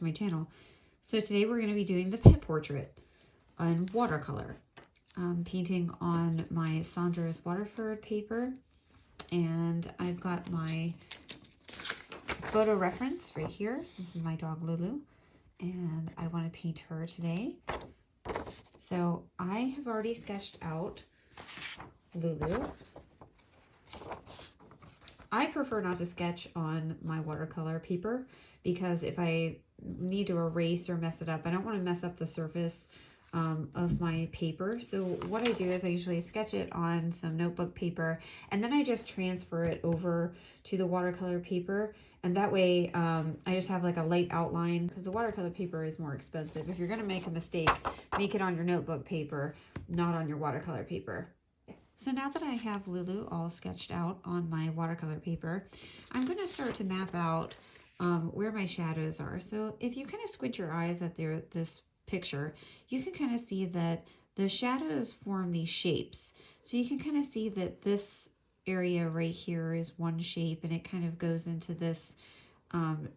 to my channel. So today we're going to be doing the pet portrait on watercolor. I'm painting on my Sandra's watercolor paper, and I've got my photo reference right here. This is my dog Lulu, and I want to paint her today. So I have already sketched out Lulu. I prefer not to sketch on my watercolor paper because if I need to erase or mess it up, I don't want to mess up the surface of my paper. So what I do is I usually sketch it on some notebook paper, and then I just transfer it over to the watercolor paper. And that way I just have like a light outline, because the watercolor paper is more expensive. If you're going to make a mistake, make it on your notebook paper, not on your watercolor paper. So now that I have Lulu all sketched out on my watercolor paper, I'm going to start to map out where my shadows are. So if you kind of squint your eyes at this picture, you can kind of see that the shadows form these shapes. So you can kind of see that this area right here is one shape, and it kind of goes into this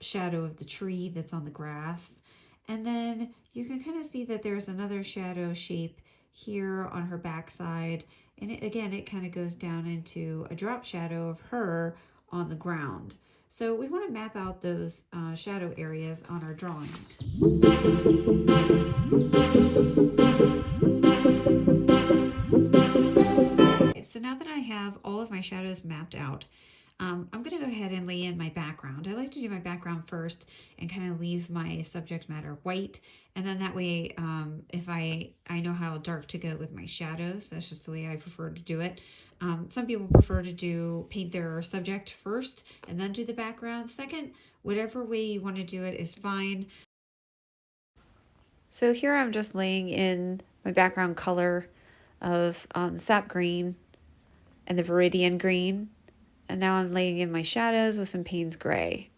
shadow of the tree that's on the grass. And then you can kind of see that there's another shadow shape here on her backside, and it kind of goes down into a drop shadow of her on the ground. So we want to map out those shadow areas on our drawing. So now that I have all of my shadows mapped out, I'm going to go ahead and lay in my background. I like to do my background first and kind of leave my subject matter white. And then that way, if I know how dark to go with my shadows, that's just the way I prefer to do it. Some people prefer to paint their subject first and then do the background second. Whatever way you want to do it is fine. So here I'm just laying in my background color of the sap green and the Viridian green. And now I'm laying in my shadows with some Payne's gray.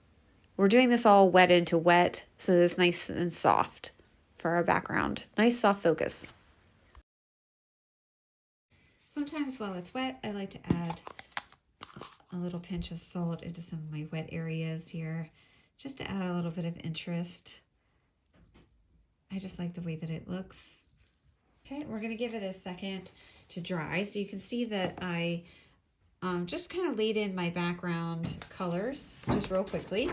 We're doing this all wet into wet, so that it's nice and soft for our background. Nice soft focus. Sometimes while it's wet, I like to add a little pinch of salt into some of my wet areas here, just to add a little bit of interest. I just like the way that it looks. Okay, we're gonna give it a second to dry. So you can see that I just kind of laid in my background colors just real quickly.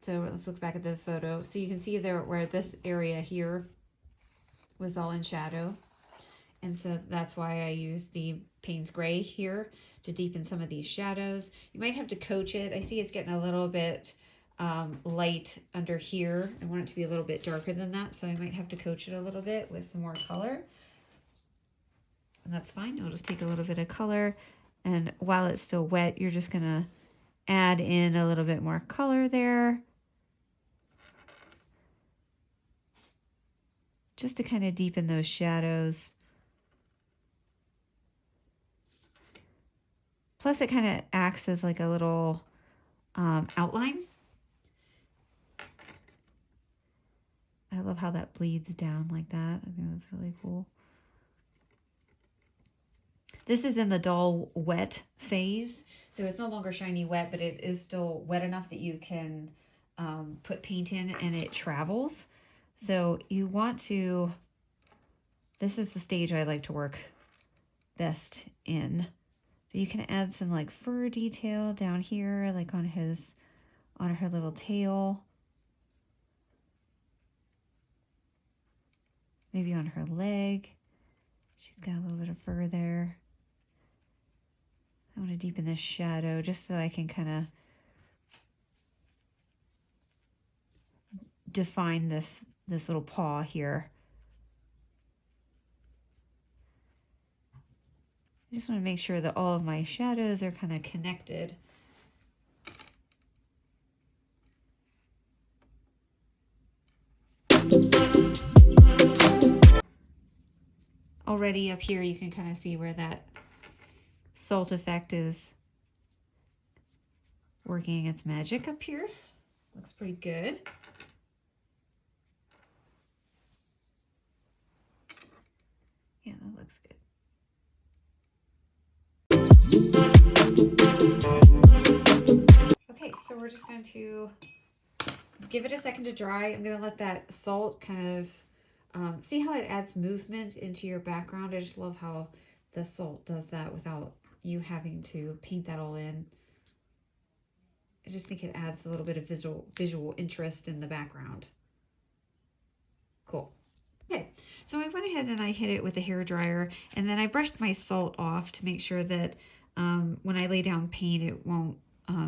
So let's look back at the photo. So you can see there where this area here was all in shadow. And so that's why I use the Payne's gray here to deepen some of these shadows. You might have to coach it. I see it's getting a little bit light under here. I want it to be a little bit darker than that. So I might have to coach it a little bit with some more color. And that's fine. I'll just take a little bit of color. And while it's still wet, you're just going to add in a little bit more color there, just to kind of deepen those shadows. Plus it kind of acts as like a little outline. I love how that bleeds down like that. I think that's really cool. This is in the dull wet phase, so it's no longer shiny wet, but it is still wet enough that you can put paint in and it travels. So you want to, this is the stage I like to work best in. But you can add some like fur detail down here, like on her little tail. Maybe on her leg. She's got a little bit of fur there. I want to deepen this shadow just so I can kind of define this little paw here. I just want to make sure that all of my shadows are kind of connected. Already up here you can kind of see where that salt effect is working its magic up here. Looks pretty good. Yeah, that looks good. Okay, so we're just going to give it a second to dry. I'm going to let that salt kind of, see how it adds movement into your background. I just love how the salt does that without you having to paint that all in. I just think it adds a little bit of visual interest in the background. Cool. Okay, so I went ahead and I hit it with a hair dryer, and then I brushed my salt off to make sure that when I lay down paint, it won't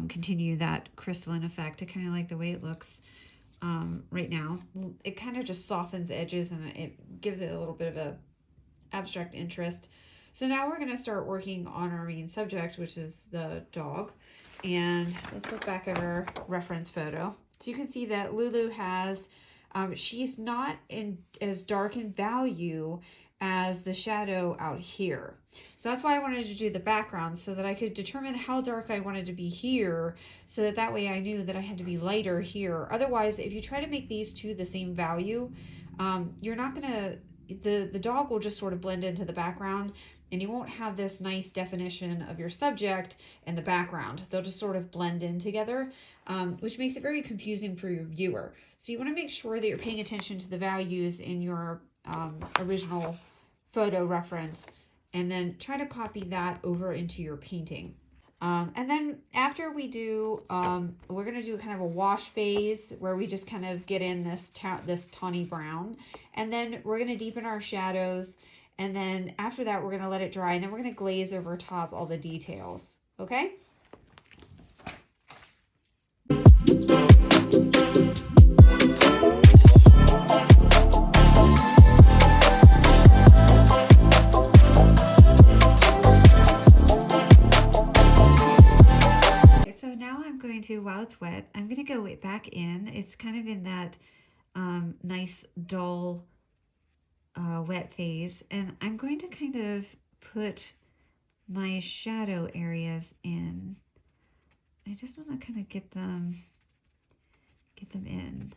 continue that crystalline effect. I kind of like the way it looks right now. It kind of just softens edges and it gives it a little bit of a abstract interest. So now we're going to start working on our main subject, which is the dog. And let's look back at our reference photo. So you can see that Lulu has, she's not as dark in value as the shadow out here. So that's why I wanted to do the background, so that I could determine how dark I wanted to be here, so that way I knew that I had to be lighter here. Otherwise, if you try to make these two the same value, you're not going to, the dog will just sort of blend into the background, and you won't have this nice definition of your subject and the background. They'll just sort of blend in together, which makes it very confusing for your viewer. So you want to make sure that you're paying attention to the values in your original photo reference, and then try to copy that over into your painting. And then after we do, we're going to do kind of a wash phase where we just kind of get in this tawny brown, and then we're going to deepen our shadows, and then after that we're going to let it dry, and then we're going to glaze over top all the details. Okay? While it's wet, I'm going to go back in. It's kind of in that nice dull wet phase, and I'm going to kind of put my shadow areas in. I just want to kind of get them in.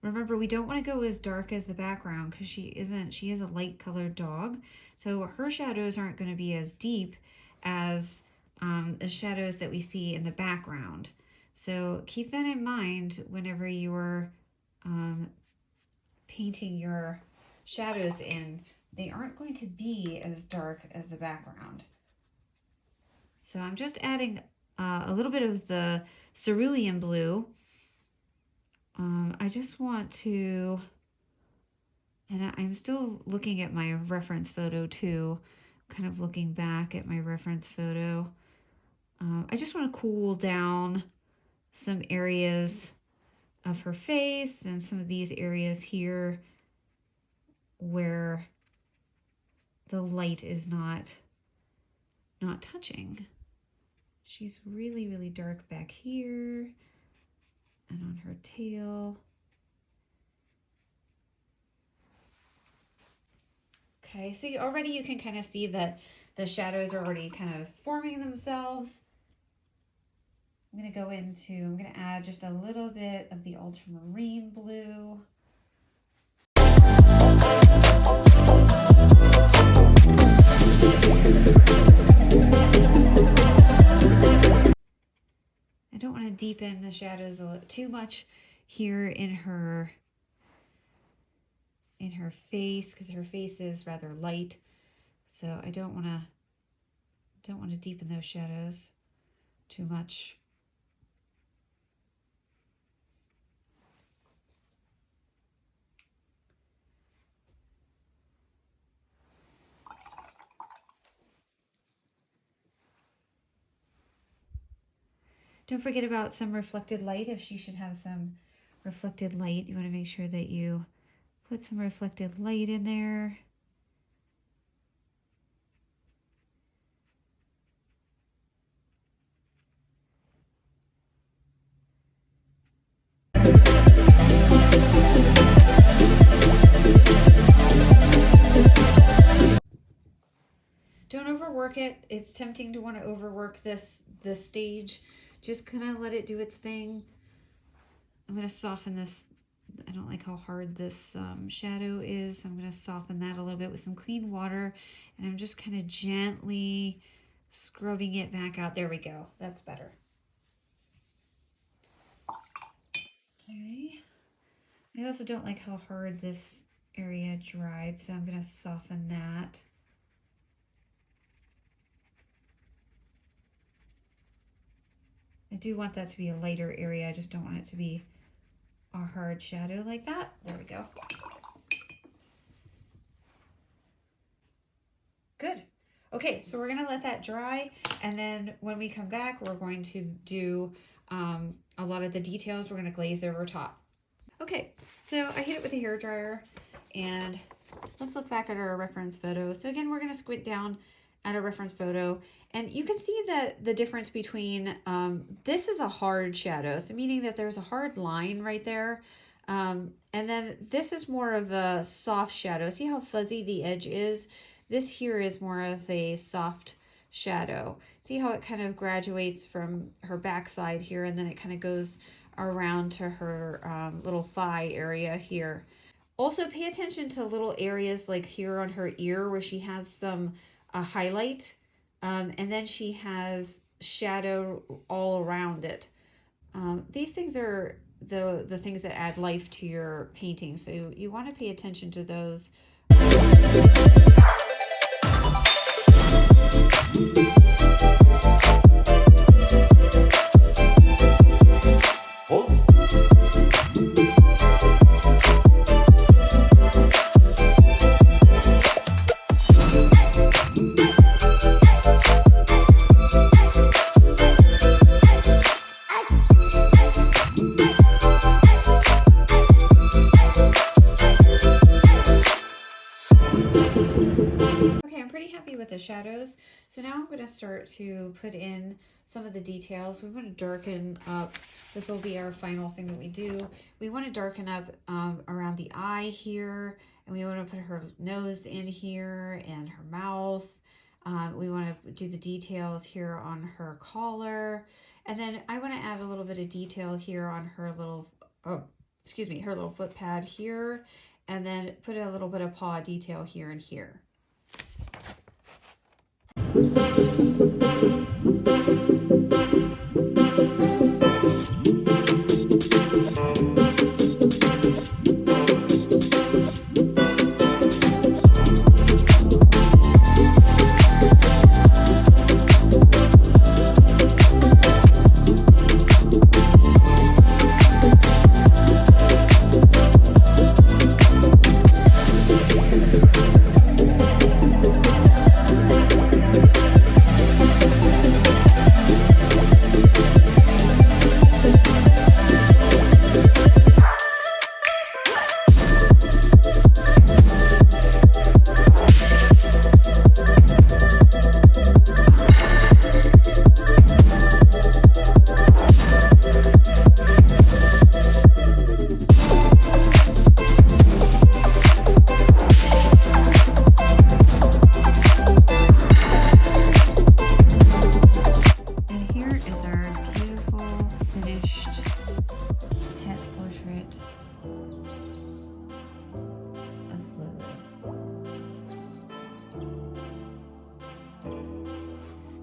Remember, we don't want to go as dark as the background because she is a light colored dog, so her shadows aren't going to be as deep as the shadows that we see in the background. So keep that in mind whenever you're painting your shadows in. They aren't going to be as dark as the background. So I'm just adding a little bit of the cerulean blue. I just want to, and I'm still looking at my reference photo too, kind of looking back at my reference photo. I just want to cool down some areas of her face and some of these areas here where the light is not touching. She's really, really dark back here and on her tail. Okay, so already you can kind of see that the shadows are already kind of forming themselves. I'm going to add just a little bit of the ultramarine blue. I don't want to deepen the shadows a little too much here in her face, because her face is rather light. So I don't want to deepen those shadows too much. Don't forget about some reflected light. If she should have some reflected light, you want to make sure that you put some reflected light in there. Don't overwork it. It's tempting to want to overwork this stage. Just kind of let it do its thing. I'm going to soften this. I don't like how hard this shadow is, so I'm going to soften that a little bit with some clean water, and I'm just kind of gently scrubbing it back out. There we go. That's better. Okay. I also don't like how hard this area dried, so I'm going to soften that. I do want that to be a lighter area. I just don't want it to be a hard shadow like that. There we go. Good. Okay, so we're gonna let that dry, and then when we come back, we're going to do a lot of the details. We're gonna glaze over top. Okay, so I hit it with a hairdryer, and let's look back at our reference photo. So again, we're gonna squint down at a reference photo, and you can see the difference between, this is a hard shadow, so meaning that there's a hard line right there. And then this is more of a soft shadow. See how fuzzy the edge is? This here is more of a soft shadow. See how it kind of graduates from her backside here, and then it kind of goes around to her little thigh area here. Also pay attention to little areas like here on her ear where she has some highlight, and then she has shadow all around it. These things are the things that add life to your painting, so you want to pay attention to those. With the shadows. So now I'm going to start to put in some of the details. We want to darken up. This will be our final thing that we do. We want to darken up around the eye here, and we want to put her nose in here and her mouth. We want to do the details here on her collar, and then I want to add a little bit of detail here on her little, her little foot pad here, and then put a little bit of paw detail here and here.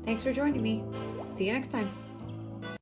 Thanks for joining me. See you next time.